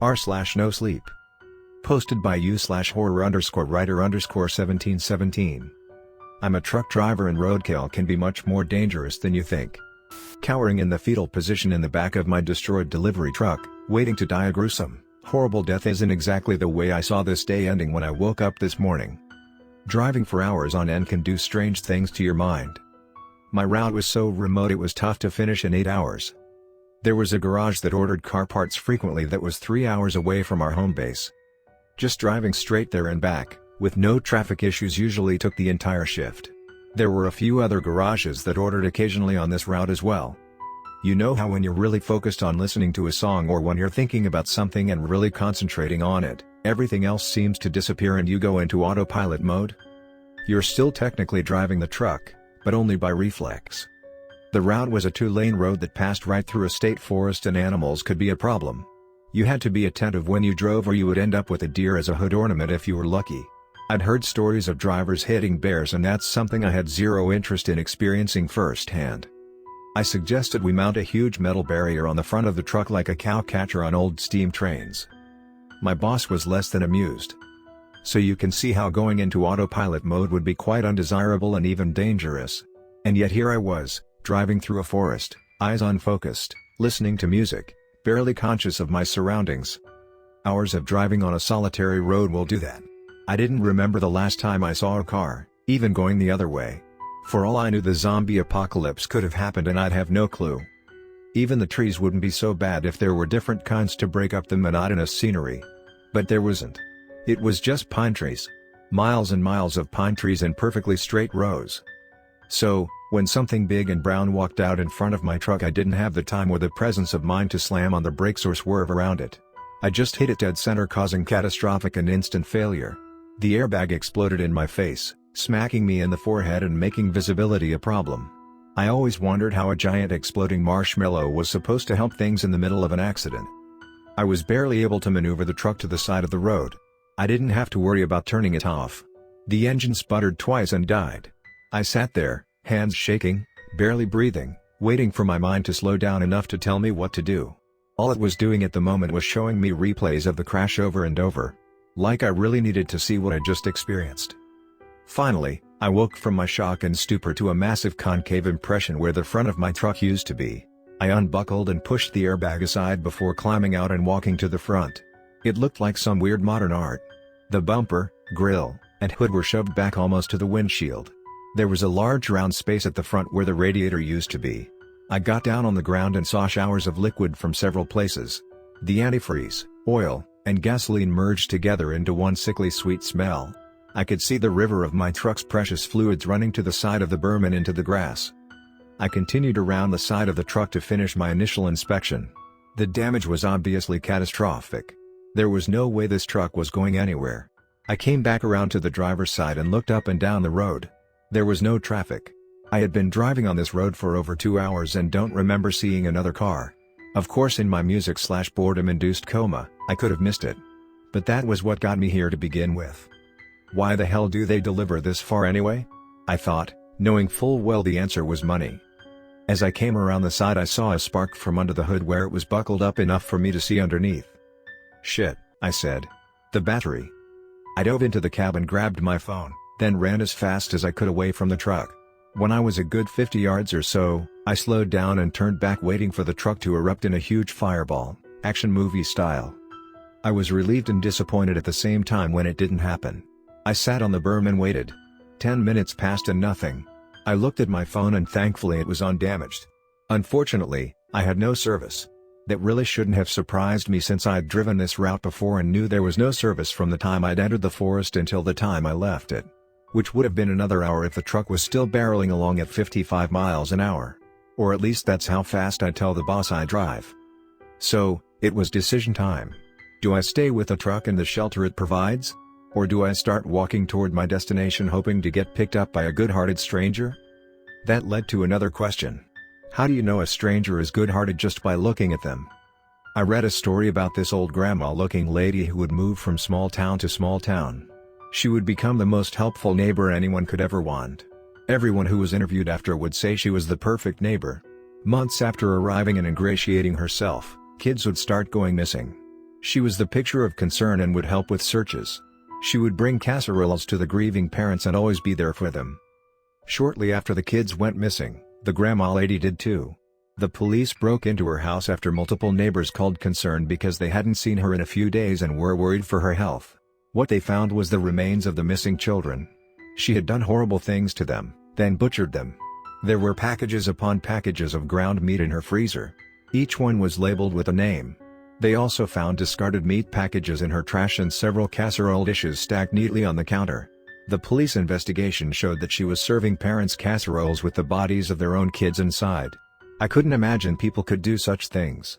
r/NoSleep. Posted by u/horror_writer_1717. I'm a truck driver and roadkill can be much more dangerous than you think. Cowering in the fetal position in the back of my destroyed delivery truck, waiting to die a gruesome, horrible death isn't exactly the way I saw this day ending when I woke up this morning. Driving for hours on end can do strange things to your mind. My route was so remote it was tough to finish in 8 hours. There was a garage that ordered car parts frequently that was 3 hours away from our home base. Just driving straight there and back, with no traffic issues usually took the entire shift. There were a few other garages that ordered occasionally on this route as well. You know how when you're really focused on listening to a song or when you're thinking about something and really concentrating on it, everything else seems to disappear and you go into autopilot mode? You're still technically driving the truck, but only by reflex. The route was a 2-lane road that passed right through a state forest and animals could be a problem. You had to be attentive when you drove or you would end up with a deer as a hood ornament if you were lucky. I'd heard stories of drivers hitting bears and that's something I had zero interest in experiencing firsthand. I suggested we mount a huge metal barrier on the front of the truck like a cow catcher on old steam trains. My boss was less than amused. So you can see how going into autopilot mode would be quite undesirable and even dangerous. And yet here I was, driving through a forest, eyes unfocused, listening to music, barely conscious of my surroundings. Hours of driving on a solitary road will do that. I didn't remember the last time I saw a car, even going the other way. For all I knew the zombie apocalypse could have happened and I'd have no clue. Even the trees wouldn't be so bad if there were different kinds to break up the monotonous scenery. But there wasn't. It was just pine trees. Miles and miles of pine trees in perfectly straight rows. So, when something big and brown walked out in front of my truck I didn't have the time or the presence of mind to slam on the brakes or swerve around it. I just hit it dead center causing catastrophic and instant failure. The airbag exploded in my face, smacking me in the forehead and making visibility a problem. I always wondered how a giant exploding marshmallow was supposed to help things in the middle of an accident. I was barely able to maneuver the truck to the side of the road. I didn't have to worry about turning it off. The engine sputtered twice and died. I sat there, hands shaking, barely breathing, waiting for my mind to slow down enough to tell me what to do. All it was doing at the moment was showing me replays of the crash over and over. Like I really needed to see what I just experienced. Finally, I woke from my shock and stupor to a massive concave impression where the front of my truck used to be. I unbuckled and pushed the airbag aside before climbing out and walking to the front. It looked like some weird modern art. The bumper, grille, and hood were shoved back almost to the windshield. There was a large round space at the front where the radiator used to be. I got down on the ground and saw showers of liquid from several places. The antifreeze, oil, and gasoline merged together into one sickly sweet smell. I could see the river of my truck's precious fluids running to the side of the berm and into the grass. I continued around the side of the truck to finish my initial inspection. The damage was obviously catastrophic. There was no way this truck was going anywhere. I came back around to the driver's side and looked up and down the road. There was no traffic. I had been driving on this road for over 2 hours and don't remember seeing another car. Of course in my music/boredom-induced coma, I could have missed it. But that was what got me here to begin with. Why the hell do they deliver this far anyway? I thought, knowing full well the answer was money. As I came around the side I saw a spark from under the hood where it was buckled up enough for me to see underneath. Shit, I said. The battery. I dove into the cab and grabbed my phone, then ran as fast as I could away from the truck. When I was a good 50 yards or so, I slowed down and turned back waiting for the truck to erupt in a huge fireball, action movie style. I was relieved and disappointed at the same time when it didn't happen. I sat on the berm and waited. 10 minutes passed and nothing. I looked at my phone and thankfully it was undamaged. Unfortunately, I had no service. That really shouldn't have surprised me since I'd driven this route before and knew there was no service from the time I'd entered the forest until the time I left it. Which would have been another hour if the truck was still barreling along at 55 miles an hour. Or at least that's how fast I tell the boss I drive. So, it was decision time. Do I stay with the truck and the shelter it provides? Or do I start walking toward my destination hoping to get picked up by a good-hearted stranger? That led to another question. How do you know a stranger is good-hearted just by looking at them? I read a story about this old grandma-looking lady who would move from small town to small town. She would become the most helpful neighbor anyone could ever want. Everyone who was interviewed after would say she was the perfect neighbor. Months after arriving and ingratiating herself, kids would start going missing. She was the picture of concern and would help with searches. She would bring casseroles to the grieving parents and always be there for them. Shortly after the kids went missing, the grandma lady did too. The police broke into her house after multiple neighbors called concerned because they hadn't seen her in a few days and were worried for her health. What they found was the remains of the missing children. She had done horrible things to them, then butchered them. There were packages upon packages of ground meat in her freezer. Each one was labeled with a name. They also found discarded meat packages in her trash and several casserole dishes stacked neatly on the counter. The police investigation showed that she was serving parents casseroles with the bodies of their own kids inside. I couldn't imagine people could do such things.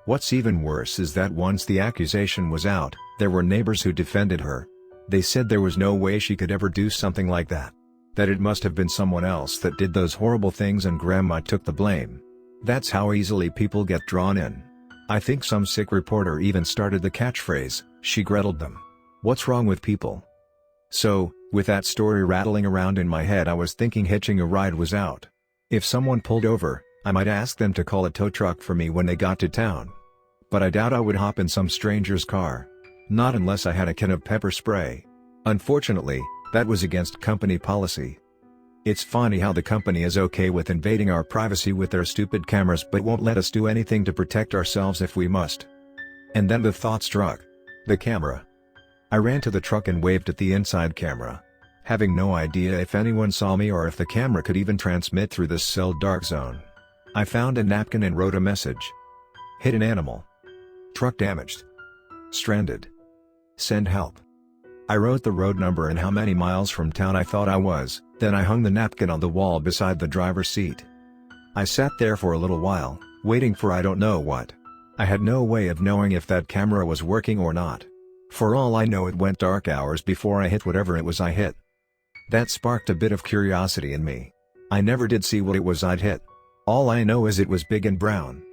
What's even worse is that once the accusation was out, there were neighbors who defended her. They said there was no way she could ever do something like that. That it must have been someone else that did those horrible things and grandma took the blame. That's how easily people get drawn in. I think some sick reporter even started the catchphrase, "She Greteled them." What's wrong with people? So, with that story rattling around in my head, I was thinking hitching a ride was out. If someone pulled over, I might ask them to call a tow truck for me when they got to town. But I doubt I would hop in some stranger's car. Not unless I had a can of pepper spray. Unfortunately, that was against company policy. It's funny how the company is okay with invading our privacy with their stupid cameras but won't let us do anything to protect ourselves if we must. And then the thought struck. The camera. I ran to the truck and waved at the inside camera. Having no idea if anyone saw me or if the camera could even transmit through this cell dark zone. I found a napkin and wrote a message. Hit an animal. Truck damaged. Stranded. Send help. I wrote the road number and how many miles from town I thought I was, then I hung the napkin on the wall beside the driver's seat. I sat there for a little while, waiting for I don't know what. I had no way of knowing if that camera was working or not. For all I know, it went dark hours before I hit whatever it was I hit. That sparked a bit of curiosity in me. I never did see what it was I'd hit. All I know is it was big and brown.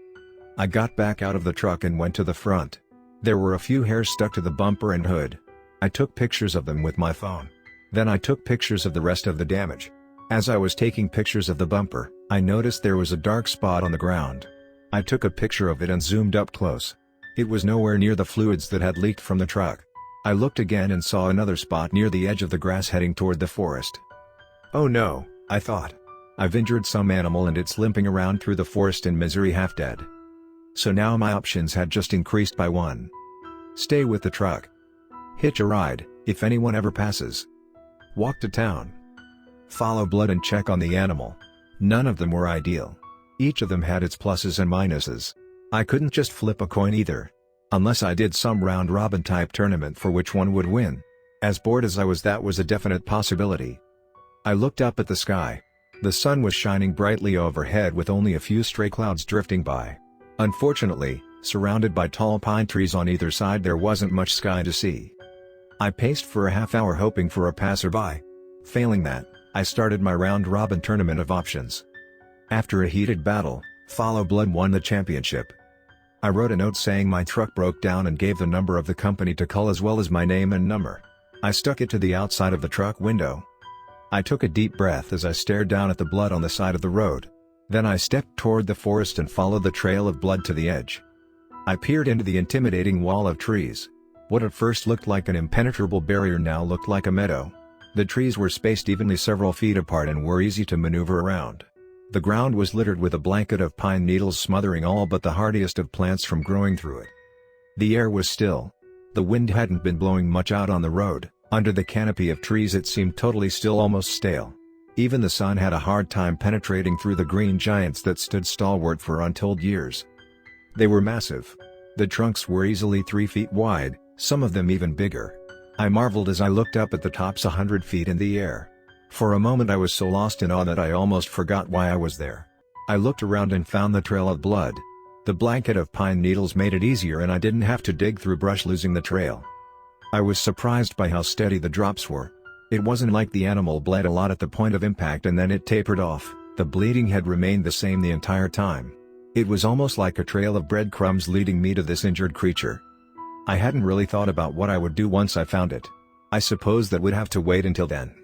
I got back out of the truck and went to the front. There were a few hairs stuck to the bumper and hood. I took pictures of them with my phone. Then I took pictures of the rest of the damage. As I was taking pictures of the bumper, I noticed there was a dark spot on the ground. I took a picture of it and zoomed up close. It was nowhere near the fluids that had leaked from the truck. I looked again and saw another spot near the edge of the grass heading toward the forest. Oh no, I thought. I've injured some animal and it's limping around through the forest in misery half dead. So now my options had just increased by one. Stay with the truck. Hitch a ride, if anyone ever passes. Walk to town. Follow blood and check on the animal. None of them were ideal. Each of them had its pluses and minuses. I couldn't just flip a coin either. Unless I did some round-robin type tournament for which one would win. As bored as I was, that was a definite possibility. I looked up at the sky. The sun was shining brightly overhead with only a few stray clouds drifting by. Unfortunately, surrounded by tall pine trees on either side, there wasn't much sky to see. I paced for a half hour hoping for a passerby. Failing that, I started my round-robin tournament of options. After a heated battle, Follow Blood won the championship. I wrote a note saying my truck broke down and gave the number of the company to call as well as my name and number. I stuck it to the outside of the truck window. I took a deep breath as I stared down at the blood on the side of the road. Then I stepped toward the forest and followed the trail of blood to the edge. I peered into the intimidating wall of trees. What at first looked like an impenetrable barrier now looked like a meadow. The trees were spaced evenly several feet apart and were easy to maneuver around. The ground was littered with a blanket of pine needles smothering all but the hardiest of plants from growing through it. The air was still. The wind hadn't been blowing much out on the road. Under the canopy of trees it seemed totally still, almost stale. Even the sun had a hard time penetrating through the green giants that stood stalwart for untold years. They were massive. The trunks were easily 3 feet wide, some of them even bigger. I marveled as I looked up at the tops 100 feet in the air. For a moment I was so lost in awe that I almost forgot why I was there. I looked around and found the trail of blood. The blanket of pine needles made it easier and I didn't have to dig through brush losing the trail. I was surprised by how steady the drops were. It wasn't like the animal bled a lot at the point of impact and then it tapered off. The bleeding had remained the same the entire time. It was almost like a trail of breadcrumbs leading me to this injured creature. I hadn't really thought about what I would do once I found it. I suppose that would have to wait until then.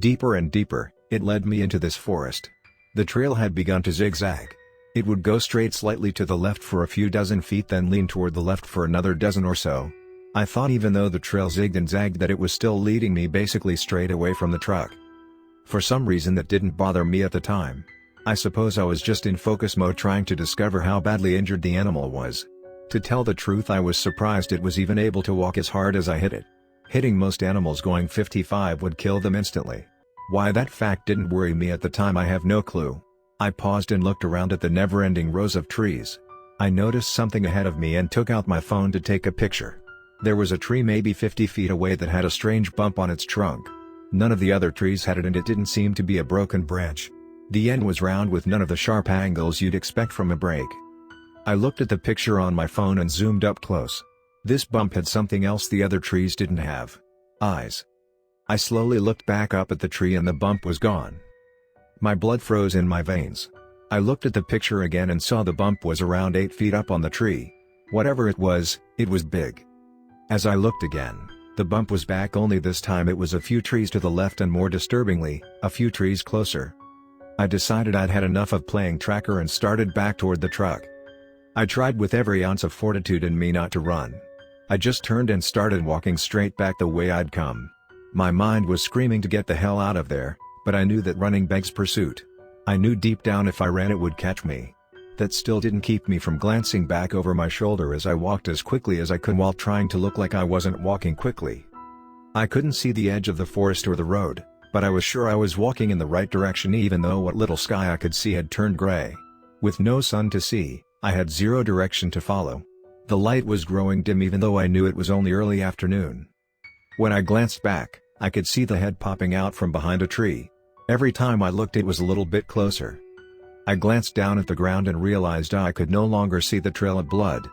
Deeper and deeper, it led me into this forest. The trail had begun to zigzag. It would go straight slightly to the left for a few dozen feet, then lean toward the left for another dozen or so. I thought even though the trail zigged and zagged that it was still leading me basically straight away from the truck. For some reason that didn't bother me at the time. I suppose I was just in focus mode trying to discover how badly injured the animal was. To tell the truth, I was surprised it was even able to walk as hard as I hit it. Hitting most animals going 55 would kill them instantly. Why that fact didn't worry me at the time I have no clue. I paused and looked around at the never-ending rows of trees. I noticed something ahead of me and took out my phone to take a picture. There was a tree maybe 50 feet away that had a strange bump on its trunk. None of the other trees had it, and it didn't seem to be a broken branch. The end was round with none of the sharp angles you'd expect from a break. I looked at the picture on my phone and zoomed up close. This bump had something else the other trees didn't have. Eyes. I slowly looked back up at the tree and the bump was gone. My blood froze in my veins. I looked at the picture again and saw the bump was around 8 feet up on the tree. Whatever it was big. As I looked again, the bump was back, only this time it was a few trees to the left and, more disturbingly, a few trees closer. I decided I'd had enough of playing tracker and started back toward the truck. I tried with every ounce of fortitude in me not to run. I just turned and started walking straight back the way I'd come. My mind was screaming to get the hell out of there, but I knew that running begs pursuit. I knew deep down if I ran it would catch me. That still didn't keep me from glancing back over my shoulder as I walked as quickly as I could while trying to look like I wasn't walking quickly. I couldn't see the edge of the forest or the road, but I was sure I was walking in the right direction even though what little sky I could see had turned gray. With no sun to see, I had zero direction to follow. The light was growing dim even though I knew it was only early afternoon. When I glanced back, I could see the head popping out from behind a tree. Every time I looked it was a little bit closer. I glanced down at the ground and realized I could no longer see the trail of blood.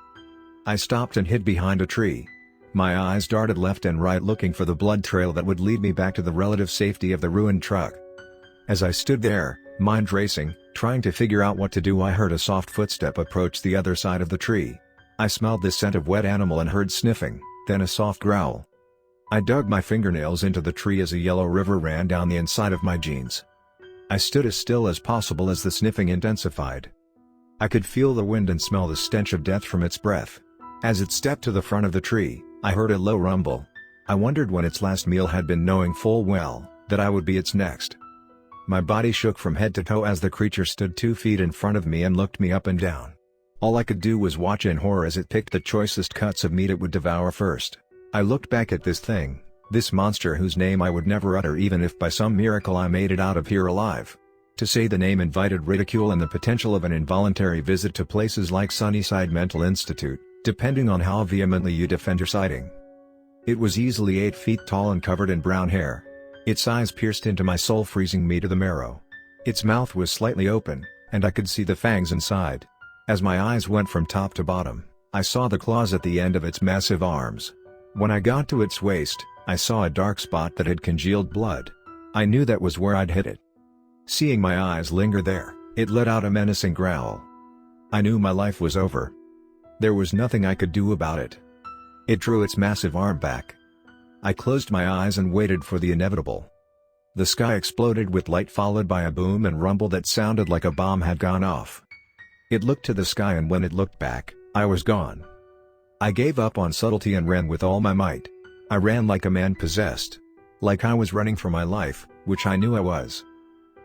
I stopped and hid behind a tree. My eyes darted left and right looking for the blood trail that would lead me back to the relative safety of the ruined truck. As I stood there, mind racing, trying to figure out what to do, I heard a soft footstep approach the other side of the tree. I smelled the scent of wet animal and heard sniffing, then a soft growl. I dug my fingernails into the tree as a yellow river ran down the inside of my jeans. I stood as still as possible as the sniffing intensified. I could feel the wind and smell the stench of death from its breath. As it stepped to the front of the tree, I heard a low rumble. I wondered when its last meal had been, knowing full well that I would be its next. My body shook from head to toe as the creature stood 2 feet in front of me and looked me up and down. All I could do was watch in horror as it picked the choicest cuts of meat it would devour first. I looked back at this thing, this monster whose name I would never utter even if by some miracle I made it out of here alive. To say the name invited ridicule and the potential of an involuntary visit to places like Sunnyside Mental Institute, depending on how vehemently you defend your sighting. It was easily 8 feet tall and covered in brown hair. Its eyes pierced into my soul, freezing me to the marrow. Its mouth was slightly open, and I could see the fangs inside. As my eyes went from top to bottom, I saw the claws at the end of its massive arms. When I got to its waist, I saw a dark spot that had congealed blood. I knew that was where I'd hit it. Seeing my eyes linger there, it let out a menacing growl. I knew my life was over. There was nothing I could do about it. It drew its massive arm back. I closed my eyes and waited for the inevitable. The sky exploded with light, followed by a boom and rumble that sounded like a bomb had gone off. It looked to the sky, and when it looked back, I was gone. I gave up on subtlety and ran with all my might. I ran like a man possessed. Like I was running for my life, which I knew I was.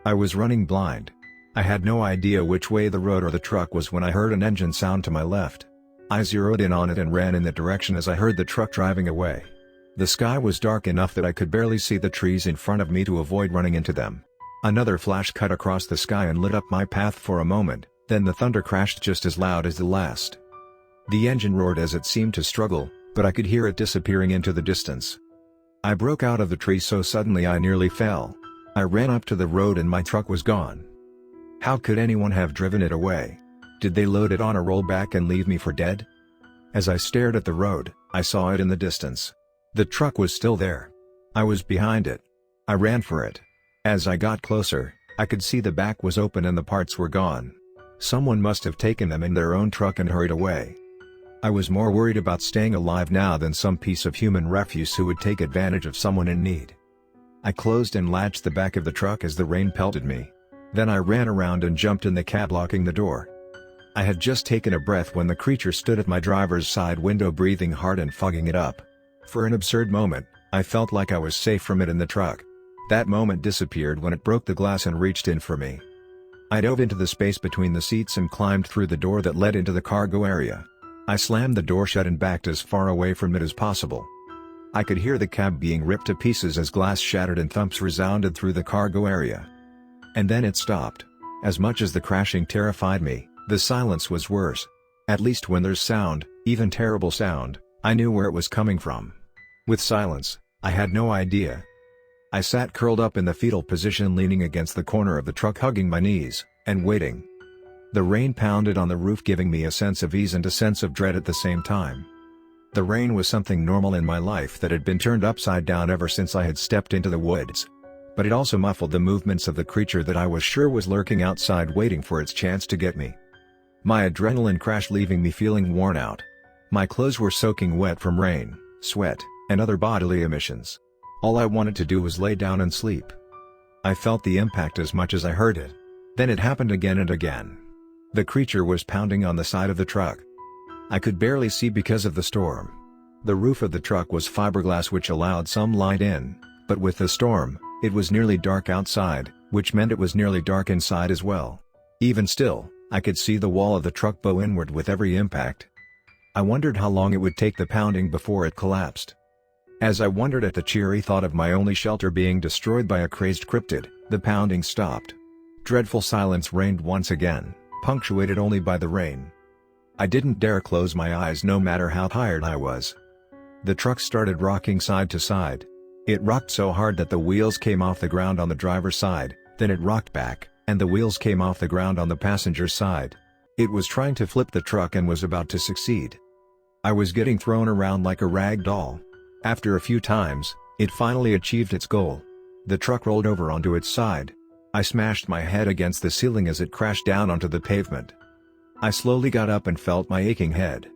I was running blind. I had no idea which way the road or the truck was when I heard an engine sound to my left. I zeroed in on it and ran in that direction as I heard the truck driving away. The sky was dark enough that I could barely see the trees in front of me to avoid running into them. Another flash cut across the sky and lit up my path for a moment, then the thunder crashed just as loud as the last. The engine roared as it seemed to struggle, but I could hear it disappearing into the distance. I broke out of the tree so suddenly I nearly fell. I ran up to the road and my truck was gone. How could anyone have driven it away? Did they load it on a rollback and leave me for dead? As I stared at the road, I saw it in the distance. The truck was still there. I was behind it. I ran for it. As I got closer, I could see the back was open and the parts were gone. Someone must have taken them in their own truck and hurried away. I was more worried about staying alive now than some piece of human refuse who would take advantage of someone in need. I closed and latched the back of the truck as the rain pelted me. Then I ran around and jumped in the cab, locking the door. I had just taken a breath when the creature stood at my driver's side window breathing hard and fogging it up. For an absurd moment, I felt like I was safe from it in the truck. That moment disappeared when it broke the glass and reached in for me. I dove into the space between the seats and climbed through the door that led into the cargo area. I slammed the door shut and backed as far away from it as possible. I could hear the cab being ripped to pieces as glass shattered and thumps resounded through the cargo area. And then it stopped. As much as the crashing terrified me, the silence was worse. At least when there's sound, even terrible sound, I knew where it was coming from. With silence, I had no idea. I sat curled up in the fetal position leaning against the corner of the truck hugging my knees, and waiting. The rain pounded on the roof giving me a sense of ease and a sense of dread at the same time. The rain was something normal in my life that had been turned upside down ever since I had stepped into the woods. But it also muffled the movements of the creature that I was sure was lurking outside waiting for its chance to get me. My adrenaline crashed leaving me feeling worn out. My clothes were soaking wet from rain, sweat, and other bodily emissions. All I wanted to do was lay down and sleep. I felt the impact as much as I heard it. Then it happened again and again. The creature was pounding on the side of the truck. I could barely see because of the storm. The roof of the truck was fiberglass which allowed some light in, but with the storm, it was nearly dark outside, which meant it was nearly dark inside as well. Even still, I could see the wall of the truck bow inward with every impact. I wondered how long it would take the pounding before it collapsed. As I wondered at the cheery thought of my only shelter being destroyed by a crazed cryptid, the pounding stopped. Dreadful silence reigned once again, punctuated only by the rain. I didn't dare close my eyes no matter how tired I was. The truck started rocking side to side. It rocked so hard that the wheels came off the ground on the driver's side, then it rocked back, and the wheels came off the ground on the passenger's side. It was trying to flip the truck and was about to succeed. I was getting thrown around like a rag doll. After a few times, it finally achieved its goal. The truck rolled over onto its side. I smashed my head against the ceiling as it crashed down onto the pavement. I slowly got up and felt my aching head.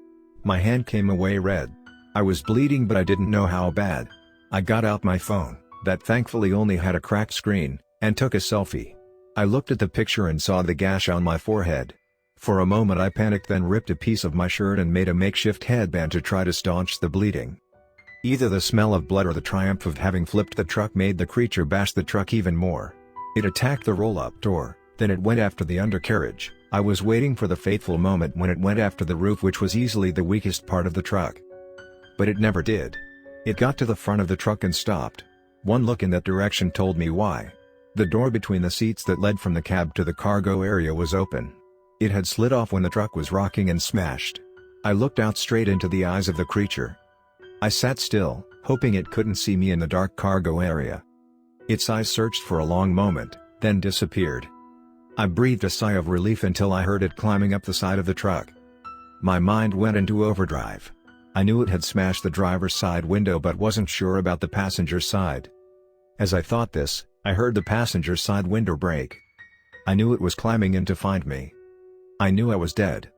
My hand came away red. I was bleeding but I didn't know how bad. I got out my phone, that thankfully only had a cracked screen, and took a selfie. I looked at the picture and saw the gash on my forehead. For a moment I panicked, then ripped a piece of my shirt and made a makeshift headband to try to staunch the bleeding. Either the smell of blood or the triumph of having flipped the truck made the creature bash the truck even more. It attacked the roll-up door, then it went after the undercarriage. I was waiting for the fateful moment when it went after the roof, which was easily the weakest part of the truck. But it never did. It got to the front of the truck and stopped. One look in that direction told me why. The door between the seats that led from the cab to the cargo area was open. It had slid off when the truck was rocking and smashed. I looked out straight into the eyes of the creature. I sat still, hoping it couldn't see me in the dark cargo area. Its eyes searched for a long moment, then disappeared. I breathed a sigh of relief until I heard it climbing up the side of the truck. My mind went into overdrive. I knew it had smashed the driver's side window but wasn't sure about the passenger's side. As I thought this, I heard the passenger side window break. I knew it was climbing in to find me. I knew I was dead.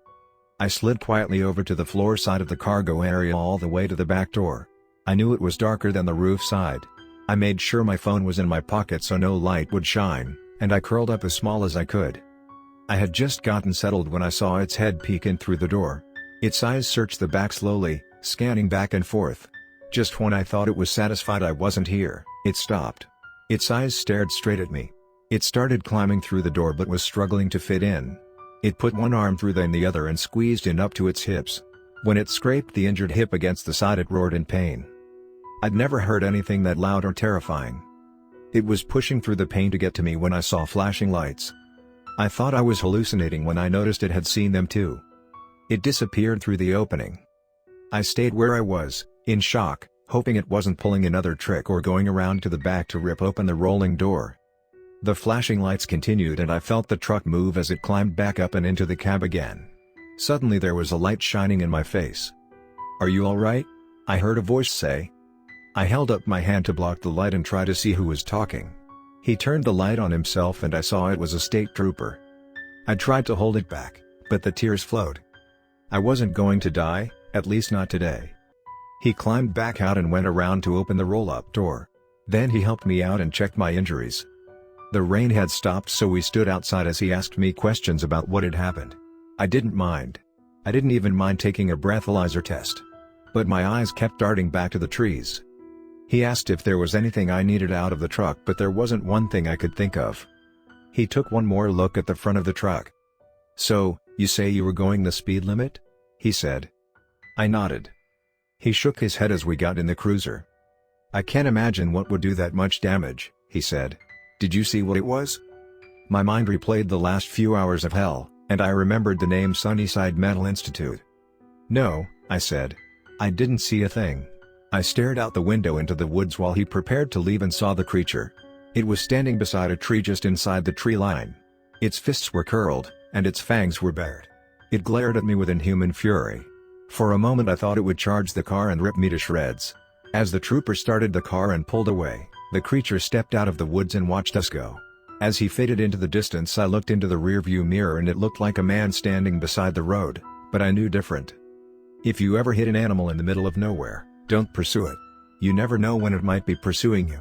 I slid quietly over to the floor side of the cargo area all the way to the back door. I knew it was darker than the roof side. I made sure my phone was in my pocket so no light would shine, and I curled up as small as I could. I had just gotten settled when I saw its head peek in through the door. Its eyes searched the back slowly, scanning back and forth. Just when I thought it was satisfied I wasn't here, it stopped. Its eyes stared straight at me. It started climbing through the door but was struggling to fit in. It put one arm through then the other and squeezed in up to its hips. When it scraped the injured hip against the side it roared in pain. I'd never heard anything that loud or terrifying. It was pushing through the pain to get to me when I saw flashing lights. I thought I was hallucinating when I noticed it had seen them too. It disappeared through the opening. I stayed where I was, in shock, hoping it wasn't pulling another trick or going around to the back to rip open the rolling door. The flashing lights continued and I felt the truck move as it climbed back up and into the cab again. Suddenly there was a light shining in my face. "Are you alright?" I heard a voice say. I held up my hand to block the light and try to see who was talking. He turned the light on himself and I saw it was a state trooper. I tried to hold it back, but the tears flowed. I wasn't going to die, at least not today. He climbed back out and went around to open the roll-up door. Then he helped me out and checked my injuries. The rain had stopped so we stood outside as he asked me questions about what had happened. I didn't mind. I didn't even mind taking a breathalyzer test. But my eyes kept darting back to the trees. He asked if there was anything I needed out of the truck, but there wasn't one thing I could think of. He took one more look at the front of the truck. "So, you say you were going the speed limit?" he said. I nodded. He shook his head as we got in the cruiser. "I can't imagine what would do that much damage," he said. "Did you see what it was?" My mind replayed the last few hours of hell, and I remembered the name Sunnyside Mental Institute. "No," I said. "I didn't see a thing." I stared out the window into the woods while he prepared to leave and saw the creature. It was standing beside a tree just inside the tree line. Its fists were curled, and its fangs were bared. It glared at me with inhuman fury. For a moment I thought it would charge the car and rip me to shreds. As the trooper started the car and pulled away, the creature stepped out of the woods and watched us go. As he faded into the distance, I looked into the rearview mirror and it looked like a man standing beside the road, but I knew different. If you ever hit an animal in the middle of nowhere, don't pursue it. You never know when it might be pursuing you.